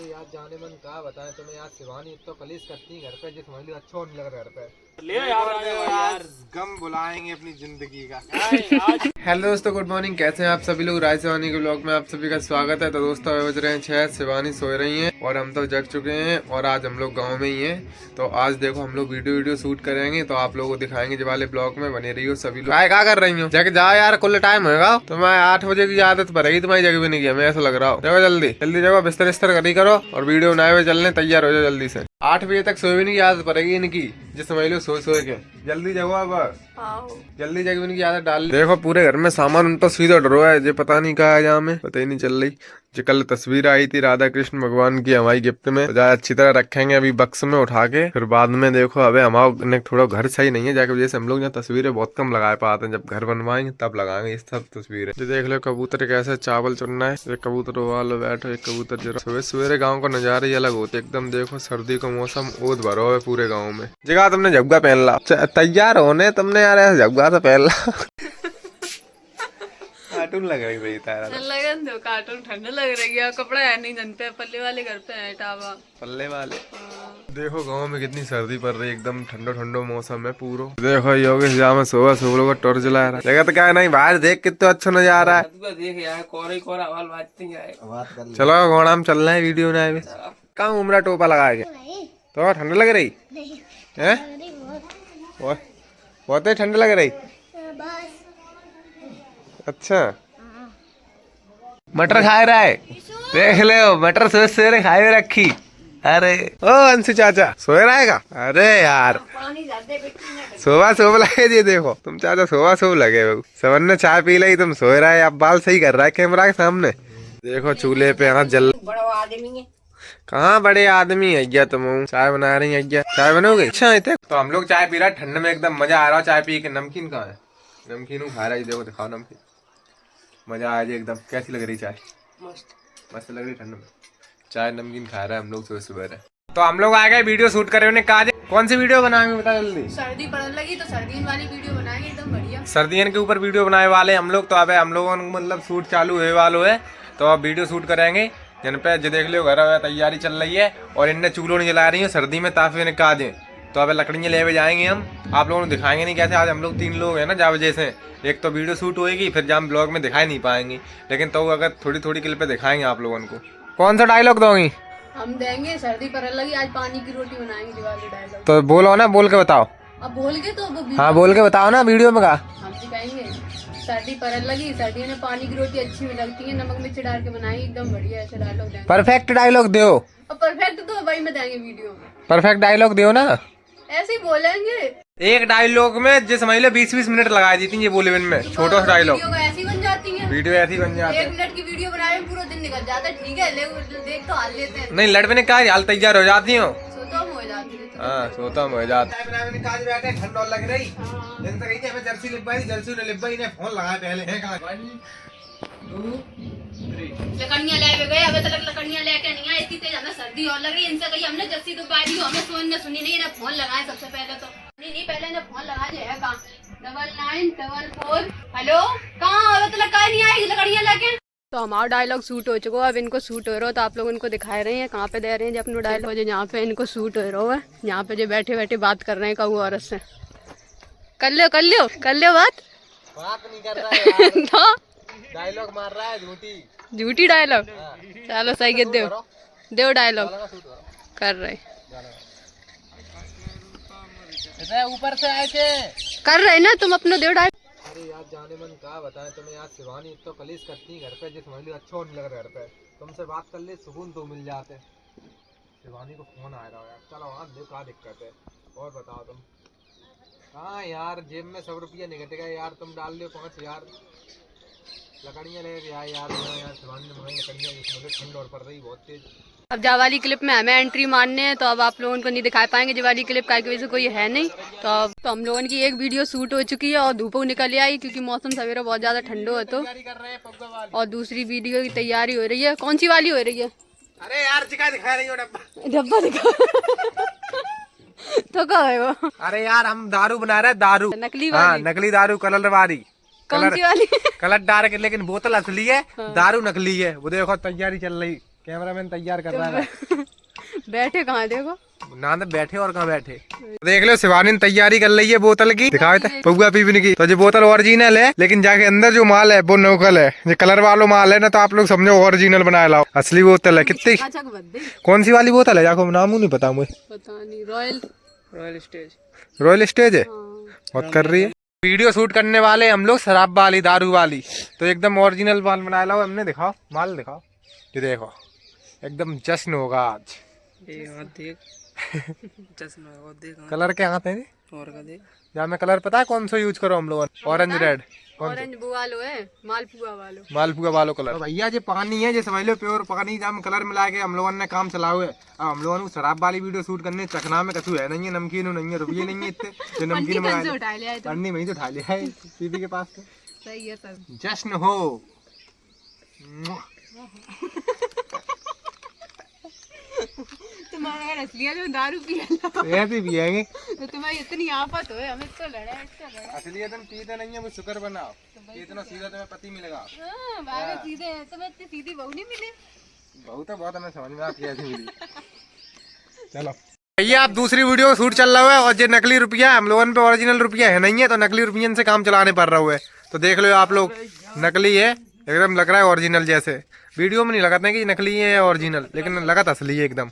अरे यार जाने मन कहा बताएं तुम्हें यार, शिवानी तो कलेश करती है घर पे, जो समझ लो अच्छा नहीं लग रहा घर पे। ले यार गम बुलाएंगे अपनी जिंदगी का। हेलो दोस्तों, गुड मॉर्निंग। कैसे हैं आप सभी लोग? राय शिवानी के ब्लॉग में आप सभी का स्वागत है। तो दोस्तों बज रहे हैं 6, शिवानी सो रही हैं और हम तो जग चुके हैं और आज हम लोग गांव में ही हैं। तो आज देखो हम लोग वीडियो शूट करेंगे तो आप लोगों को दिखाएंगे जो वाले ब्लॉग में। बने रही हो सभी लोग। क्या कर रही हो? जग जाओ यार, कुल टाइम होगा। तुम्हें 8 बजे की आदत पड़ेगी, तुम्हारी जग भी नहीं किया मैं ऐसा लग रहा हूँ। देखो जल्दी जल्दी जगह बिस्तर बिस्तर करी करो और वीडियो बनाए हुए चलने तैयार हो जाओ जल्दी से। 8 बजे तक सोए भी नहीं की आदत पड़ेगी इनकी, जिस समझ लो सो के जल्दी जगो। अब जल्दी जगह इनकी आदत डाल। देखो पूरे घर में सामान उन पर सीधा डरो है, जो पता नहीं कहा है जहाँ में, पता ही नहीं चल रही। जो कल तस्वीर आई थी राधा कृष्ण भगवान की हमारी गिफ्ट में, तो अच्छी तरह रखेंगे अभी बक्स में उठा के, फिर बाद में देखो। अबे हमारा थोड़ा घर सही नहीं है जाके वजह से हम लोग यहाँ तस्वीरें बहुत कम लगा पाते हैं। जब घर बनवाएंगे तब लगाएंगे ये सब तस्वीरें। तो देख लो कबूतर कैसे चावल चुनना है। एक कबूतर वाले बैठो, एक कबूतर जरा। सुबह सवेरे गाँव का नजारे ही अलग होते एकदम। देखो सर्दी का मौसम ओद भरो है पूरे गाँव में। जगह तुमने झब्बा पहन ला, तैयार होने तुमने यार ऐसा झब्बा तो पहन ला। कार्टून लग रही भाई तारा। लगन दो कार्टून, ठंड लग रही है। कपड़ा है नहीं जनते, पल्ले वाले घर पे है टावा। पल्ले वाले। देखो गांव में कितनी सर्दी पड़ रही है, एकदम ठंडो ठंडो मौसम है पूरा। देखो योगेश जहाँ में सुबह सब लोग टॉर्च जला रहा है। जगह तो क्या नहीं, बाहर देख कितना अच्छा नजारा है। देख यार कोरा कोरा आवाज बाजती है। चलो घोड़ा में चल रहे हैं वीडियो बनाए। कहाँ उमरा टोपा लगा के तो ठंड लग रही है? बहुत ही ठंड लग रही। अच्छा मटर खा रहा है, देख ले मटर सवेरे खाए हुए रखी। अरे ओ अंशु चाचा सो रहा है का? अरे यार सुबह सोब लगे जी। देखो तुम चाचा सुबह सोब लगे हो। सवन ने चाय पी ली, तुम सो रहा है। अब बाल सही कर रहा है कैमरा के सामने। देखो चूल्हे पे यहाँ जल। कहाँ बड़े आदमी है क्या तुम? चाय बना रही है क्या? चाय बनोगे? अच्छा तो हम लोग चाय पी रहा है ठंड में, एकदम मजा आ रहा है चाय पी के। नमकीन कहाँ है? नमकीन खा रहा है, देखो दिखाओ नमकीन। मजा आ जाए एकदम। कैसी लग रही चाय? मस्त लग रही ठंड में। चाय नमकीन खा रहा है हम लोग सुबह सुबह। तो हम लोग आ गए वीडियो शूट करे। उन्हें कहा कौन सी वीडियो बनाएंगे बता जल्दी। सर्दी पड़ने लगी तो सर्दियों वाली वीडियो बनाएंगे एकदम बढ़िया। सर्दियों के ऊपर वीडियो बनाए वाले हम लोग। तो अब हम लोगों को मतलब शूट चालू हुए वालों है, तो अब वीडियो शूट करेंगे। जिन पे जो देख लो घर तैयारी चल रही है और इनने चूल्हों नहीं जला रही है सर्दी में ताकि ने कहा दें। तो अब लकड़ियाँ ले जाएंगे हम, आप लोगों को दिखाएंगे नहीं कैसे। आज हम लोग 3 लोग हैं ना, जा वजह से एक तो वीडियो शूट होएगी, फिर जहाँ ब्लॉग में दिखाई नहीं पाएंगे, लेकिन तो अगर थोड़ी थोड़ी क्लिप दिखाएंगे आप लोगों को। कौन सा डायलॉग दोगी? हम देंगे सर्दी पड़ने लगी आज पानी की रोटी बनाएंगे दिवाली डायलॉग। तो बोलो ना, बोल के बताओ। अब बोल के तो हाँ बोल के बताओ ना वीडियो में। कहा हम सिखाएंगे सर्दी पड़ने लगी, सर्दियों में पानी की रोटी अच्छी में लगती है, नमक मिर्च डाल के बनाई एकदम बढ़िया। ऐसे डायलॉग देंगे। परफेक्ट डायलॉग दो। अब परफेक्ट तो भाई में देंगे वीडियो में। परफेक्ट डायलॉग दो ना, ऐसे ही बोलेंगे। एक डायलॉग में जो समझ लो 20-20 मिनट लगा देती है ये बोले में। छोटा सा डायलॉग ऐसी बन जाती है, वीडियो ऐसी बन जाती है। 1 मिनट की वीडियो बनाने में पूरा दिन निकल जाता है। ठीक है देख तो हाल लेते हैं। नहीं लड़ने ने कहा हाल तैयार हो जाती हो। सोता हो जाती है। हाँ सोता हो जाता है। ठंड लग रही हमें जर्सी लिपवाई, जर्सी ने लिपवाई ने फोन लगाया पहले। 1 2 3 लकड़ियाँ ले गए, अबे तक लकड़ियाँ लेके नहीं आए। इतनी तेज हमें सर्दी और लग रही है। इनसे कही हमने जर्सी तो पाई दी, हमें सुनी नहीं ना। फोन लगाए सबसे पहले तो नहीं पहले ने फोन लगा जो है। कहाँ 9944 हेलो कहाँ? अबे तो लगा नहीं आई लकड़ियाँ लेके। तो हमारा डायलॉग शूट हो चुका है, अब इनको शूट हो रहा है। तो आप लोग इनको दिखा रहे हैं कहाँ पे दे रहे हैं जो अपना डायलॉग। जो यहाँ पे इनको शूट हो रहा है, यहाँ पे जो बैठे बैठे बात कर रहे हैं कऊ औरत से। कर लो बात नहीं कर रहा है ना। डायलॉग मार रहा है झूठी डायलॉग। चलो सही है, दो डायलॉग कर रहे ऊपर से आए थे कर रहे ना तुम अपना दो डायलॉग। अरे यार जाने मन कहा बताएं तुम्हें यार, शिवानी तो कलेश करती है घर पे, जो समझ लो अच्छा नहीं लग रहा घर पे। तुमसे बात कर ले सुकून तो मिल जाते। शिवानी को फोन आ रहा है यार। चलो वहाँ देखो क्या दिक्कत है और बताओ तुम। हाँ यार जेब में 100 रुपया निकट गया यार, तुम डाल लो 5000 लकड़ियाँ ले यार। यार शिवानी ने मंगाई लकड़ियाँ, ठंड और पड़ रही बहुत तेज। अब जा वाली क्लिप में हमें एंट्री मारने हैं, तो अब आप लोगों को नहीं दिखा पाएंगे जो वाली क्लिप, की वजह से कोई है नहीं। तो अब तो हम लोगों की एक वीडियो शूट हो चुकी है और धूप निकल आई क्योंकि मौसम सवेरे बहुत ज्यादा ठंडो है। तो और दूसरी वीडियो की तैयारी हो रही है। कौन सी वाली हो रही है? अरे यार दिखा रही हो डब्बा दिखा। तो क्या है वो? अरे यार हम दारू बना रहे हैं, दारू नकली वाली। हाँ नकली दारू, कलर वाली। कौन सी वाली? कलर डाल के, लेकिन बोतल असली है। हाँ। दारू नकली है। वो देखो तैयारी चल रही कैमरामैन तैयार कर रहा है। बैठे कहाँ देखो ना तो बैठे और कहाँ बैठे। देख लो शिवानी ने तैयारी कर ली है बोतल की, दिखाए थे पौवा पीने की। तो जो बोतल ओरिजिनल है, लेकिन जाके अंदर जो माल है वो नोकल है। जो कलर वालों माल है ना, तो आप लोग समझो ओरिजिनल बनाया लाओ। असली बोतल है। कितनी कौन सी वाली बोतल है? जाको नाम नहीं पता मुझे। पता नहीं। रॉयल रॉयल स्टेज है। बहुत कर रही है। वीडियो शूट करने वाले हम लोग शराब वाली, दारू वाली, तो एकदम ओरिजिनल माल बनाया लाओ हमने। दिखाओ माल, दिखाओ। ये देखो एकदम जश्न होगा आज। देख चश्मा और देख कलर के हाथ है और का देख। या मैं कलर पता है कौन सा यूज करो हम लोग? Orange red. ऑरेंज वालो है, मालपुआ वालो। मालपुआ वालो कलर। तो भैया जो पानी है, जो समझ लो प्योर पानी, जब हम कलर मिला के हम लोगों ने काम चला हुआ है। अब हम लोगों ने शराब वाली वीडियो शूट करने चखना में कछु है नहीं है, नमकीन नहीं है, रुपये नहीं है इतने जो नमकीन मंगाए। पन्नी में ही तो उठा लिया है दीदी के पास। तो सही है सब। जश्न हो। तुम्हारा अगर असलियत में दारू पिया ऐसे पिएंगे तो तुम्हारी इतनी आफत हो, हमें तो लड़े असलियत में पीते नहीं है, वो शुक्र बनाओ। इतना सीधा तुम्हें पति मिलेगा। सीधे हैं, तुम्हें इतनी सीधी बहू नहीं मिली। बहुत है, बहुत हमें समझ में आती है मिली। चलो भैया, आप दूसरी वीडियो शूट चल रहा है और जो नकली रुपया हम लोगों पे ओरिजिनल रुपया है नहीं है, तो नकली रुपये से काम चलाने पड़ रहा है। तो देख लो आप लोग, नकली है एकदम, लग रहा है ओरिजिनल जैसे। वीडियो में नहीं लगाते कि नकली है या ओरिजिनल, लेकिन लगा असली है एकदम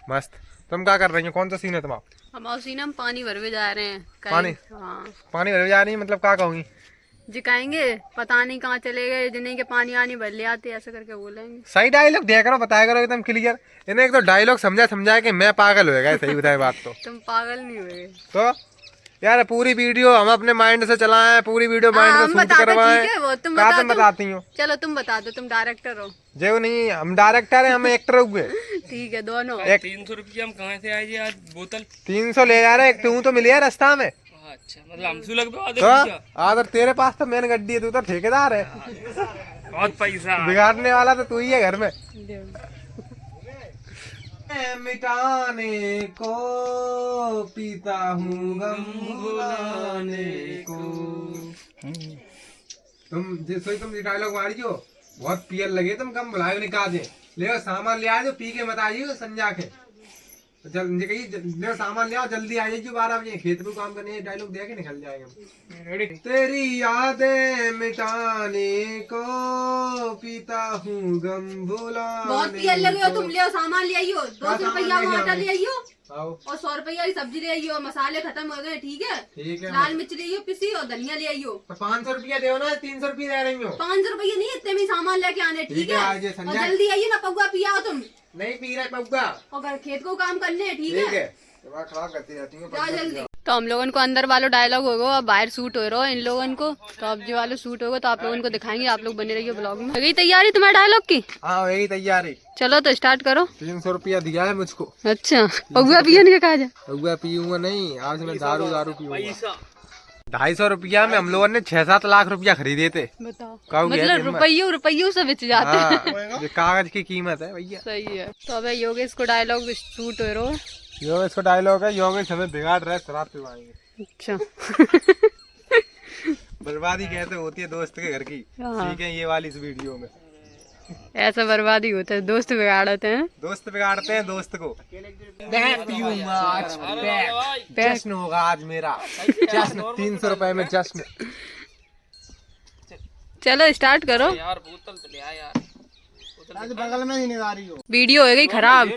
मस्त। तुम क्या कर रही हो? कौन सा सीन है तुम्हारा? हम सीन हम पानी भरवे जा रहे हैं। पानी? हाँ पानी भरवे जा रही है, मतलब क्या कहूँगी? जिकाएंगे, पता नहीं कहाँ चले गए, जिन्हें के पानी आनी भर ले आते, ऐसा करके बोलेंगे। सही डायलॉग दिया करो, बताया करो एकदम क्लियर। इन्हें एक तो डायलॉग समझा कि मैं पागल होएगा। सही बताए बात तो। तुम पागल नहीं हुए तो यार पूरी वीडियो हम अपने माइंड से चलाएं, पूरी वीडियो माइंड से शूट करवाएं। तुम बताती हो? चलो तुम बता दो, तुम डायरेक्टर हो। जो नहीं, हम डायरेक्टर हैं, हम एक्टर हुए। ठीक है, दोनों। 300 रुपया हम कहाँ से आए जी आज? बोतल 300 ले जा रहे, एक तू तो मिली है रास्ता में। अच्छा, मतलब हमसे लग तो आदर तेरे पास तो मेन गड्डी है, तू तो ठेकेदार है। बहुत पैसा बिगाड़ने वाला तो तू ही है घर में। मिटाने को पीता हूँ गम भुलाने को। तुम डायलॉग मारी हो, बहुत पियर लगे तुम, कम बुलाए निकाल दे। ले सामान ले आ, जो पी के मत आइयो संजा के। जल्दी ले सामान ले आओ, जल्दी आ जाइए 12 बजे। खेत में काम करने डायलॉग दे के निकल जाएंगे। तेरी यादें मिटाने को पीता हूँ गम भुलाने। बहुत पियर लगे हो तुम, ले सामान ले आइयो। 200 रुपया आटा ले आइयो और 100 रुपया की सब्जी ले आइयो। मसाले खत्म हो गए, ठीक है? ठीक है। लाल मिर्च ले आइयो पिसी, और धनिया ले आइयो। तो 500 रुपया दे ना, 300 रुपया दे रही हो। 500 रुपया नहीं, इतने में सामान लेके आने, ठीक है? और जल्दी आइए ना, पौवा पिया तुम। नहीं पी रहे पौवा, और खेत को काम करने, ठीक है? दिमाग खराब करती रहती हूँ। जाओ जल्दी। तो हम लोगों को अंदर वालों डायलॉग होगा, अब बाहर शूट हो रहा है इन लोगों को। तो अब जो वालों शूट होगा तो आप लोगों को दिखाएंगे। आप लोग बने रहिए ब्लॉग में। हो गई तैयारी तुम्हारे डायलॉग की? हाँ यही तैयारी। चलो तो स्टार्ट करो। 300 रुपया दिया है मुझको। अच्छा, पौवा पिया नहीं कहा जाए? पौवा पीऊंगा नहीं, आज मैं दारू पीऊंगा। 250 रुपया में हम लोगों ने 6-7 लाख रुपया खरीदे थे। बताओ, मतलब रुपये से बेच जाते हैं। कागज की कीमत है भैया। सही है। तो अब योगेश को डायलॉग शूट हो रहा है। योगेश को डायलॉग है, योगेश हमें बिगाड़ रहा है, शराब पिवाएंगे। अच्छा। बर्बादी कहते होती है दोस्त के घर की, ठीक है? ये वाली इस वीडियो में ऐसा बर्बादी होता है, दोस्त बिगाड़ते हैं। दोस्त बिगाड़ते हैं दोस्त को। पीऊंगा आज, जश्न होगा आज मेरा। जश्न 300 रुपए में जश्न। चलो स्टार्ट करो यार। बोतल तो ले आ यार। आज बगल में ही नहीं आ रही हो। वीडियो हो गई खराब।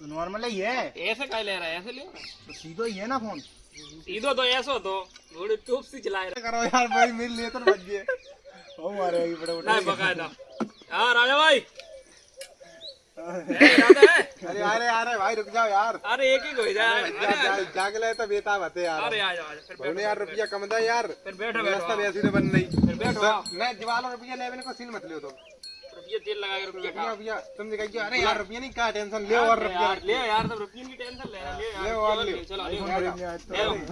नॉर्मल ही है। ऐसे क्या ले रहा है? ऐसे ले तो सीधो ही है ना फोन। सीधो तो ऐसो तो थोड़ी टूप सी चला रहा करो यार भाई, मिल लिए तो बच गए। ओ मारे बड़ा बकायदा। हाँ राजा भाई। अरे अरे भाई रुक जाओ यार। अरे एक ही कोई जाके ले तो बेटा बते यार। अरे आ जाओ फिर यार रुपया कम दे यार। फिर बैठो रास्ता वैसी तो बन रही। फिर बैठो। नहीं दीवार रुपया लेने को सीन मत लियो तुम। रुपया तेल लगा के रुपया भैया तुम दिखाइए। अरे यार रुपया नहीं, क्या टेंशन ले और रुपया ले यार। तब रुपये की टेंशन ले यार। ले और ले। चलो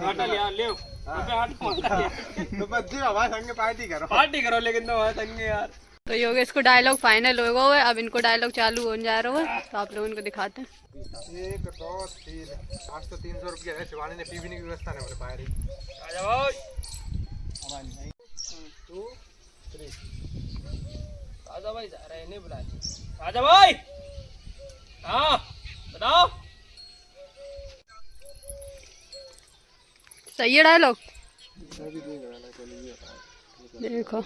हटा ले यार, ले रुपया हट। तो बस जी हमारे संगे पार्टी करो लेकिन तो संगे यार। तो योगेश को डायलॉग फाइनल हो गया है, अब इनको डायलॉग चालू होने जा रहा है, तो आप लोगों को दिखाते हैं। 1 2 3 आज तो 300 रुपया है। शिवानी ने पीने की व्यवस्था नहीं कर पा रही। आजा भाई। 2 3 आजा भाई, जा रहे हैं नहीं बुलाए। आजा भाई। हाँ बताओ। सही है डायलॉग। देखो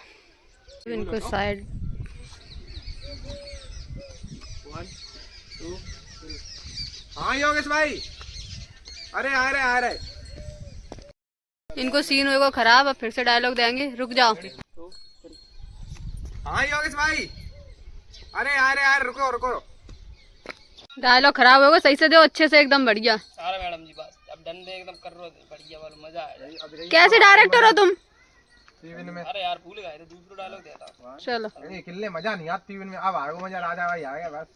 इनको साइड हाँ योगेश भाई, अरे आ रहे। इनको सीन होगा खराब, अब फिर से डायलॉग देंगे, रुक जाओ। हाँ योगेश भाई, अरे आ रहे रुको। डायलॉग खराब होगा, सही से दो, अच्छे से एकदम बढ़िया। सारा मैडम जी बस अब डंडे एकदम कर रहे थे, बढ़िया वाला मजा आया। कैसे डायरेक्टर हो तुम? अरे यार भूल गए थे, दूसरा डायलॉग देता। चलो किले मजा नहीं आती में, अब आएगा मजा, राजा भाई आ गया बस।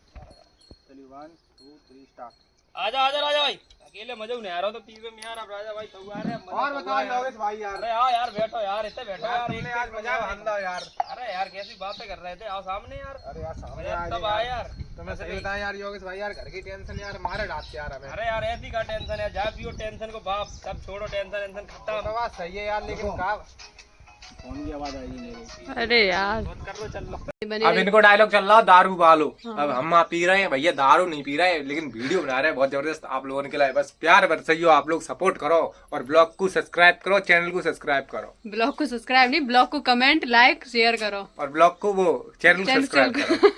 चलिए 1 2 3 स्टार्ट। आजा राजा भाई, अकेले मजा नहीं आ रहा तो टीवी में यार। अब राजा भाई तो आ रहे हैं। और बताओ योगेश भाई यार। अरे हाँ यार बैठो यार, इतने बैठो यार, आज मजा बांधा यार। अरे यार कैसी बातें कर रहे थे, आओ सामने यार। अरे यार सामने तब आए यार। तो मैं सही बताया यार योगेश भाई यार, घर की टेंशन यार मारे डालते यार हमें। अरे यार ऐसी का टेंशन है, जा पियो टेंशन को बाप, सब छोड़ो, टेंशन खत्म। तो बात सही है यार, लेकिन का फोन की आवाज आई मेरी। अरे यार कर लो चल लो। अब इनको डायलॉग चल रहा दारू पालो। अब हम पी रहे हैं भैया, दारू नहीं पी रहे हैं, लेकिन वीडियो बना रहे हैं बहुत जबरदस्त आप लोगों के लिए। बस प्यार बरसाइयो, आप लोग सपोर्ट करो और ब्लॉग को सब्सक्राइब करो, चैनल को सब्सक्राइब करो। ब्लॉग को सब्सक्राइब नहीं, ब्लॉग को कमेंट लाइक शेयर करो और ब्लॉग को वो चैनल को सब्सक्राइब करो।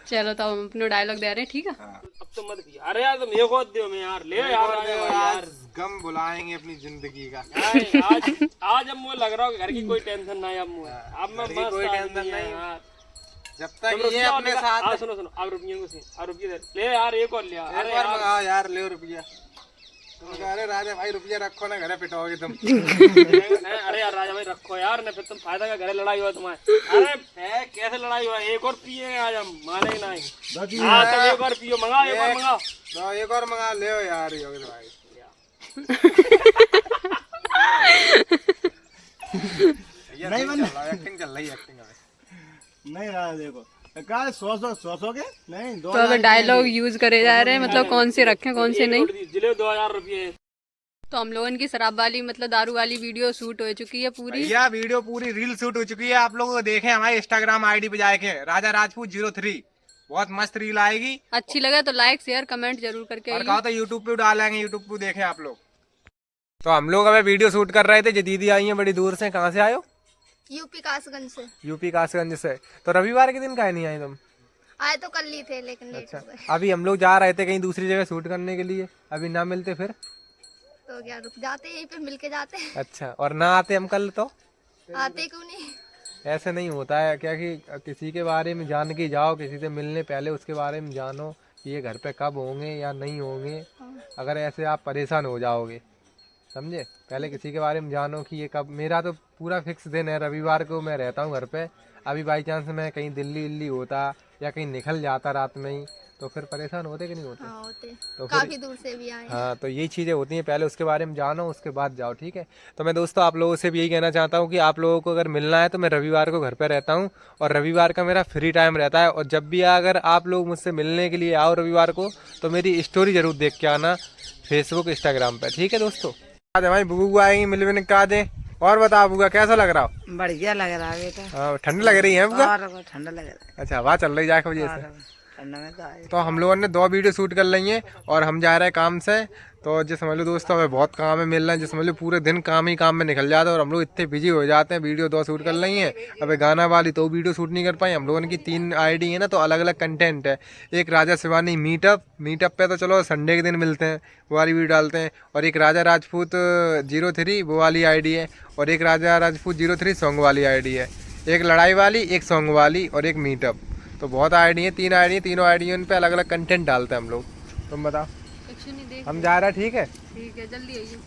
चलो तो हम अपने डायलॉग दे रहे हैं, ठीक है। अब तो मत पिया। अरे यार तुम ये खोद दो मैं यार, ले यार गम बुलाएंगे अपनी जिंदगी का। आज अब मुझे लग रहा है घर की कोई टेंशन नहीं। अब मुझे अब मैं मस्त कोई टेंशन नहीं यार, जब तक ये अपने साथ। सुनो अब रुपये को अब रुपये ले यार, एक और लिया। अरे यार ले रुपया, तुम कह रहे राजा भाई रुपया रखो ना, घर पिटोगे तुम। अरे यार राजा भाई रखो यार, न फिर तुम फायदा का घर लड़ाई हुआ तुम्हारे। अरे कैसे लड़ाई हुआ, एक और पिए आज हम, माने ही नहीं। हाँ तो एक और पियो, मंगा एक और मंगा। तो एक और मंगा ले यार योगेश भाई। एक्टिंग चल रही है नहीं रहा देखो का सौ के नहीं तो अगर डायलॉग यूज करे जा रहे हैं, मतलब कौन से रखें कौन से नहीं। जिले 2000 रुपये। तो हम लोगों की शराब वाली मतलब दारू वाली वीडियो शूट हो चुकी है पूरी। यह वीडियो पूरी रील शूट हो चुकी है, आप लोगों को देखें हमारे इंस्टाग्राम आईडी पे जाके राजा राजपूत 03, बहुत मस्त रील आएगी। अच्छी लगे तो लाइक शेयर कमेंट जरूर करके और कहा तो यूट्यूब पे डालेंगे, यूट्यूब पे देखें आप लोग। तो हम लोग अभी वीडियो शूट कर रहे थे, जो दीदी आई है बड़ी दूर से। कहाँ से आए हो? यूपी कासगंज से। यूपी कासगंज से। तो रविवार के दिन काहे नहीं आए तुम? आए तो कल ही थे लेकिन लेट अच्छा, हो गए। अभी हम लोग जा रहे थे कहीं दूसरी जगह शूट करने के लिए, अभी ना मिलते फिर तो क्या रुक जाते, यहीं पे मिल के जाते। अच्छा, और ना आते हम कल तो आते क्यों नहीं? ऐसे नहीं होता है क्या कि किसी के बारे में जान के जाओ, किसी से मिलने पहले उसके बारे में जानो कि ये घर पे कब होंगे या नहीं होंगे। अगर ऐसे आप परेशान हो जाओगे, समझे। पहले किसी के बारे में जानो कि ये कब। मेरा तो पूरा फिक्स दिन है, रविवार को मैं रहता हूँ घर पे। अभी बाई चांस मैं कहीं दिल्ली होता या कहीं निकल जाता रात में ही, तो फिर परेशान होते कि नहीं होते? हाँ होते, तो काफी दूर से भी आए। हाँ, तो यही चीज़ें होती हैं, पहले उसके बारे में जानो उसके बाद जाओ, ठीक है। तो मैं दोस्तों आप लोगों से भी यही कहना चाहता हूँ कि आप लोगों को अगर मिलना है तो मैं रविवार को घर पे रहता हूँ, और रविवार का मेरा फ्री टाइम रहता है। और जब भी अगर आप लोग मुझसे मिलने के लिए आओ रविवार को, तो मेरी स्टोरी जरूर देख के आना फेसबुक इंस्टाग्राम पर, ठीक है दोस्तों। भाई बुआ आएंगी मिलने का दे। और बता बुआ कैसा लग रहा हो? बढ़िया लग रहा है बेटा। ठंड लग रही है बुआ? ठंडा लग रहा है। अच्छा, हवा चल रही है की वजह से। ठंडा में तो आए। तो हम लोगों ने 2 वीडियो शूट कर ली हैं और हम जा रहे हैं काम से। तो जो समझ लो दोस्तों हमें बहुत काम है, मिल रहा है, जो समझ लो पूरे दिन काम ही काम में निकल जाता है और हम लोग इतने बिजी हो जाते हैं। वीडियो 2 शूट कर ली हैं, अब गाना वाली तो वीडियो शूट नहीं कर पाए। हम लोगों की 3 आईडी है ना, तो अलग अलग कंटेंट है। एक राजा शिवानी मीटअप पे तो चलो संडे के दिन मिलते हैं, वो वाली वीडियो डालते हैं। और एक राजा राजपूत 03 वो वाली आईडी है, और एक राजा राजपूत 03 सॉन्ग वाली आईडी है। एक लड़ाई वाली, एक सॉन्ग वाली और एक मीटअप। तो बहुत आईडी है, 3 आईडी, तीनों आईडियों पे अलग अलग कंटेंट डालते हैं हम लोग। तुम बताओ, हम जा रहे हैं, ठीक है? ठीक है, जल्दी आइए।